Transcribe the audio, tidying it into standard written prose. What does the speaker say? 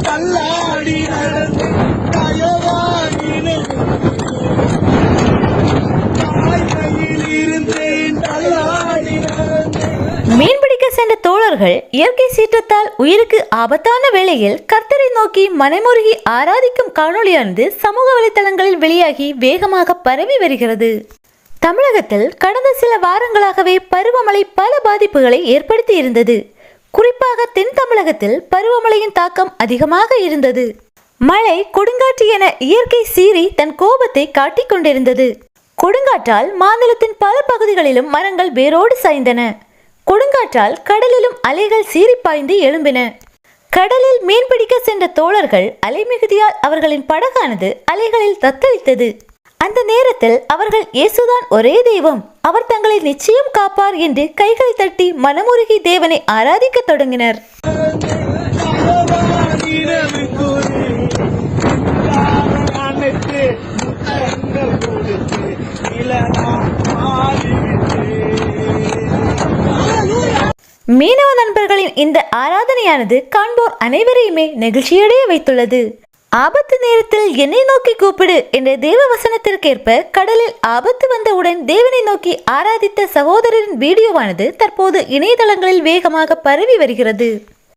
தள்ளாடி நடந்து மீன்பிடிக்க சென்ற தோழர்கள் இயற்கை சீற்றத்தால் உயிருக்கு ஆபத்தான வேளையில் கர்த்தரை நோக்கி மனமுருகி ஆராதிக்கும் காணொளியானது சமூக வலைதளங்களில் வெளியாகி வேகமாக பரவி வருகிறது. தமிழகத்தில் கடந்த சில வாரங்களாகவே பருவமழை பல பாதிப்புகளை ஏற்படுத்தி இருந்தது. குறிப்பாக தென் தமிழகத்தில் பருவமழையின் தாக்கம் அதிகமாக இருந்தது. மழை கொடுங்காற்று என இயற்கை சீறி தன் கோபத்தை காட்டிக் கொண்டிருந்தது. கொடுங்காற்றால் மாநிலத்தின் பல பகுதிகளிலும் மரங்கள் வேரோடு சாய்ந்தன. கொடுங்காற்றால் கடலிலும் அலைகள் சீறி பாய்ந்து எழும்பின. கடலில் மீன்பிடிக்க சென்ற தோழர்கள் அலைமிகுதியால் அவர்களின் படகானது அலைகளில் தத்தளித்தது. அந்த நேரத்தில் அவர்கள் இயேசுதான் ஒரே தெய்வம், அவர் தங்களை நிச்சயம் காப்பார் என்று கைகளை தட்டி மனமுருகி தேவனை ஆராதிக்க தொடங்கினர். மீனவ நண்பர்களின் இந்த ஆராதனையானது காண்போர் அனைவரையுமே நெகிழ்ச்சியடைய வைத்துள்ளது. ஆபத்து நேரத்தில் என்னை நோக்கி கூப்பிடு என்ற தேவ வசனத்திற்கேற்ப கடலில் ஆபத்து வந்தவுடன் தேவனை நோக்கி ஆராதித்த சகோதரரின் வீடியோவானது தற்போது இணையதளங்களில் வேகமாக பரவி வருகிறது.